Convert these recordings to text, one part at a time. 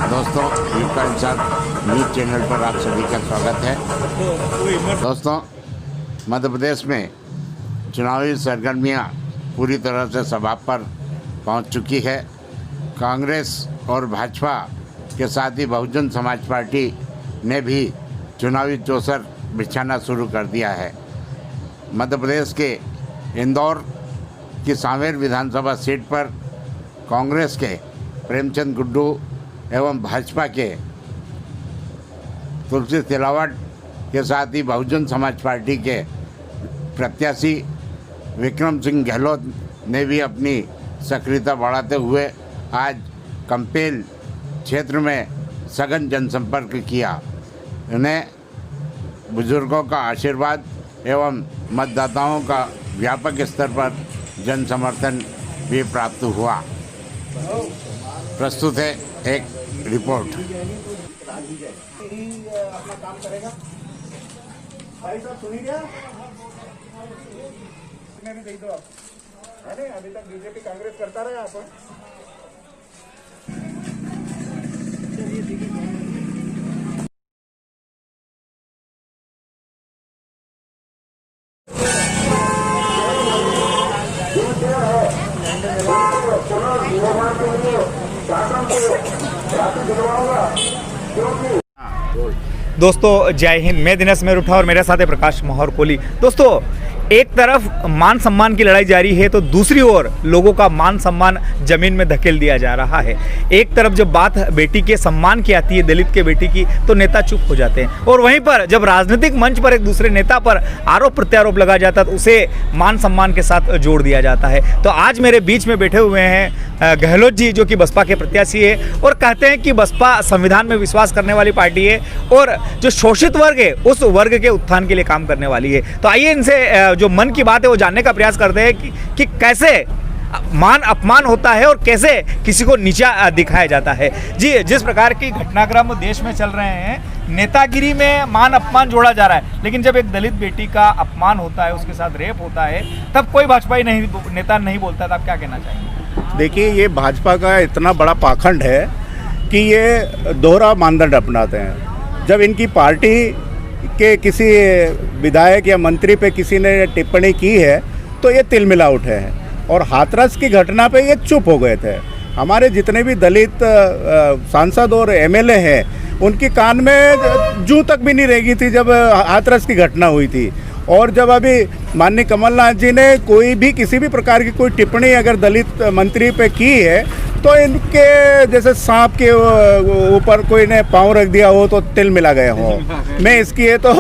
दोस्तों, news channel पर आप सभी का स्वागत है। दोस्तों, मध्य प्रदेश में चुनावी सरगर्मियां पूरी तरह से समाप्त पर पहुंच चुकी है। कांग्रेस और भाजपा के साथ ही बहुजन समाज पार्टी ने भी चुनावी जोसर बिछाना शुरू कर दिया है। मध्य प्रदेश के इंदौर की सांवेर विधानसभा सीट पर कांग्रेस के प्रेमचंद गुड्डू एवं भाजपा के तुलसी सिलावट के साथ ही बहुजन समाज पार्टी के प्रत्याशी विक्रम सिंह गहलोत ने भी अपनी सक्रियता बढ़ाते हुए आज कंपेल क्षेत्र में सघन जनसंपर्क किया। उन्हें बुजुर्गों का आशीर्वाद एवं मतदाताओं का व्यापक स्तर पर जन समर्थन भी प्राप्त हुआ। प्रस्तुत है एक रिपोर्ट। अपना काम करेगा भाई साहब, सुनी क्या भी दे दो आप, है नहीं? अभी तक बीजेपी कांग्रेस करता रहा आप। दोस्तों जय हिंद, मैं दिनेश मेरुठा और मेरे साथ है प्रकाश मोहर कोहली। दोस्तों, एक तरफ मान सम्मान की लड़ाई जारी है तो दूसरी ओर लोगों का मान सम्मान जमीन में धकेल दिया जा रहा है। एक तरफ जब बात बेटी के सम्मान की आती है, दलित के बेटी की, तो नेता चुप हो जाते हैं, और वहीं पर जब राजनीतिक मंच पर एक दूसरे नेता पर आरोप प्रत्यारोप लगा जाता है तो उसे मान सम्मान के साथ जोड़ दिया जाता है। तो आज मेरे बीच में बैठे हुए हैं गहलोत जी, जो कि बसपा के प्रत्याशी है और कहते हैं कि बसपा संविधान में विश्वास करने वाली पार्टी है और जो शोषित वर्ग है उस वर्ग के उत्थान के लिए काम करने वाली है। तो आइए इनसे जो मन की बात है वो जानने का प्रयास करते हैं कि कैसे मान अपमान होता है और कैसे किसी को नीचा दिखाया जाता है। जी, जिस प्रकार की घटनाक्रम देश में चल रहे हैं, नेतागिरी में मान अपमान जोड़ा जा रहा है, लेकिन जब एक दलित बेटी का अपमान होता है, उसके साथ रेप होता है, तब कोई भाजपाई नेता नहीं बोलता। तो आप क्या कहना चाहेंगे? देखिए, ये भाजपा का इतना बड़ा पाखंड है कि ये दोहरा मानदंड अपनाते हैं। जब इनकी पार्टी के किसी विधायक या मंत्री पे किसी ने टिप्पणी की है तो ये तिलमिला उठे हैं, और हाथरस की घटना पे ये चुप हो गए थे। हमारे जितने भी दलित सांसद और एमएलए हैं, उनकी कान में जूं तक भी नहीं रेगी थी जब हाथरस की घटना हुई थी। और जब अभी माननीय कमलनाथ जी ने कोई भी किसी भी प्रकार की कोई टिप्पणी अगर दलित मंत्री पे की है तो इनके जैसे सांप के ऊपर कोई ने पाँव रख दिया हो तो तिल मिला गए हो। मैं इसकी ये तो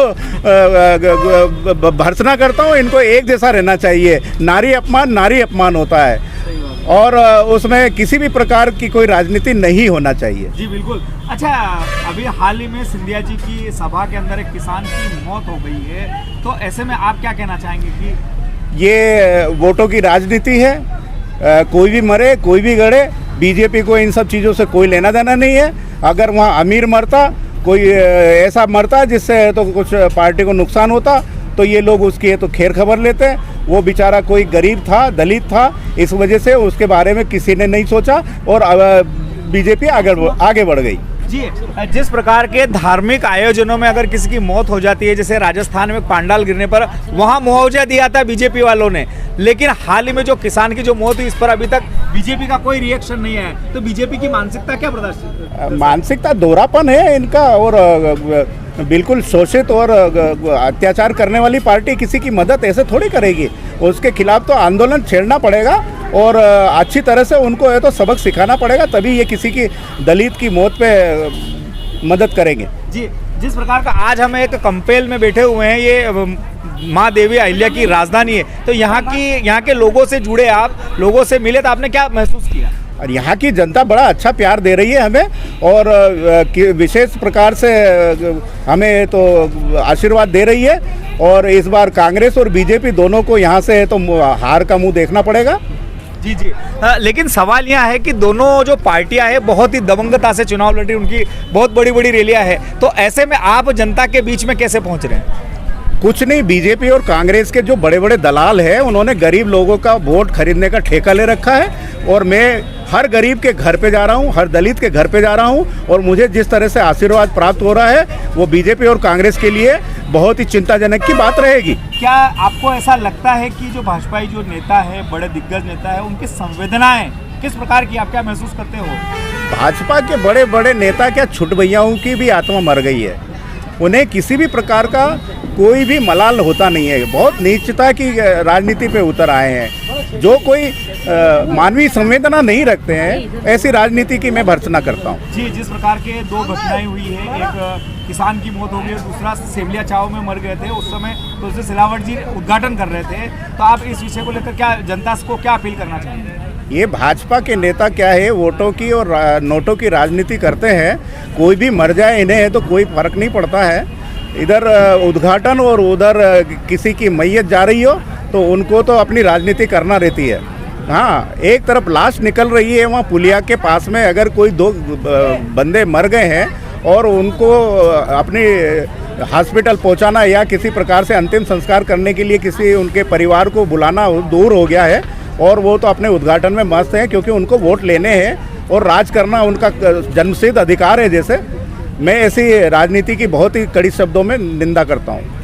भर्त्सना करता हूँ। इनको एक जैसा रहना चाहिए। नारी अपमान होता है और उसमें किसी भी प्रकार की कोई राजनीति नहीं होना चाहिए। जी बिल्कुल। अच्छा, अभी हाल ही में सिंधिया जी की सभा के अंदर एक किसान की मौत हो गई है, तो ऐसे में आप क्या कहना चाहेंगे कि ये वोटों की राजनीति है? कोई भी मरे, कोई भी गड़े, बीजेपी को इन सब चीज़ों से कोई लेना देना नहीं है। अगर वहाँ अमीर मरता, कोई ऐसा मरता जिससे तो कुछ पार्टी को नुकसान होता, तो ये लोग उसकी तो खैर खबर लेते हैं। वो बेचारा कोई गरीब था, दलित था, इस वजह से उसके बारे में किसी ने नहीं सोचा और बीजेपी आगे बढ़ गई। जी, जिस प्रकार के धार्मिक आयोजनों में अगर किसी की मौत हो जाती है, जैसे राजस्थान में पांडाल गिरने पर वहां मुआवजा दिया था बीजेपी वालों ने, लेकिन हाल ही में जो किसान की जो मौत हुई, इस पर अभी तक बीजेपी का कोई रिएक्शन नहीं है। तो बीजेपी की मानसिकता क्या प्रदर्शित? मानसिकता दोहरापन है इनका, और बिल्कुल शोषित और अत्याचार करने वाली पार्टी किसी की मदद ऐसे थोड़ी करेगी। उसके खिलाफ तो आंदोलन छेड़ना पड़ेगा और अच्छी तरह से उनको ये तो सबक सिखाना पड़ेगा, तभी ये किसी की दलित की मौत पे मदद करेंगे। जी, जिस प्रकार का आज हम एक कंपेल में बैठे हुए हैं, ये माँ देवी अहिल्या की राजधानी है, तो यहाँ के लोगों से जुड़े आप, लोगों से मिले, तो आपने क्या महसूस किया? और यहाँ की जनता बड़ा अच्छा प्यार दे रही है हमें, और विशेष प्रकार से हमें तो आशीर्वाद दे रही है। और इस बार कांग्रेस और बीजेपी दोनों को यहाँ से तो हार का मुंह देखना पड़ेगा। जी जी, लेकिन सवाल यह है कि दोनों जो पार्टियां हैं बहुत ही दबंगता से चुनाव लड़ी, उनकी बहुत बड़ी बड़ी रैलियां हैं, तो ऐसे में आप जनता के बीच में कैसे पहुंच रहे हैं? कुछ नहीं, बीजेपी और कांग्रेस के जो बड़े बड़े दलाल हैं उन्होंने गरीब लोगों का वोट खरीदने का ठेका ले रखा है, और मैं हर गरीब के घर पे जा रहा हूँ, हर दलित के घर पे जा रहा हूँ, और मुझे जिस तरह से आशीर्वाद प्राप्त हो रहा है वो बीजेपी और कांग्रेस के लिए बहुत ही चिंताजनक की बात रहेगी। क्या आपको ऐसा लगता है कि जो भाजपाई जो नेता है, बड़े दिग्गज नेता है, उनकी संवेदनाएं किस प्रकार की, आप क्या महसूस करते हो? भाजपा के बड़े बड़े नेता क्या छुट भैयाओं की भी आत्मा मर गई है, उन्हें किसी भी प्रकार का कोई भी मलाल होता नहीं है, बहुत नीचता की राजनीति पे उतर आए हैं। जो कोई मानवीय संवेदना नहीं रखते हैं, ऐसी राजनीति की मैं भर्त्सना करता हूँ। जी, जिस प्रकार के दो घटनाएं हुई है, एक किसान की मौत हो गई और दूसरा सेवलिया चाव में मर गए थे, उस समय तो उससे सिलावट जी उद्घाटन कर रहे थे, तो आप इस विषय को लेकर क्या जनता को क्या अपील करना चाहेंगे? ये भाजपा के नेता क्या है, वोटों की और नोटों की राजनीति करते हैं। कोई भी मर जाए इन्हें तो कोई फर्क नहीं पड़ता है। इधर उद्घाटन और उधर किसी की मैयत जा रही हो तो उनको तो अपनी राजनीति करना रहती है। हाँ, एक तरफ लाश निकल रही है वहाँ पुलिया के पास में, अगर कोई दो बंदे मर गए हैं और उनको अपनी हॉस्पिटल पहुँचाना या किसी प्रकार से अंतिम संस्कार करने के लिए किसी उनके परिवार को बुलाना दूर हो गया है, और वो तो अपने उद्घाटन में मस्त हैं क्योंकि उनको वोट लेने हैं और राज करना उनका जन्मसिद्ध अधिकार है। जैसे मैं ऐसी राजनीति की बहुत ही कड़ी शब्दों में निंदा करता हूँ।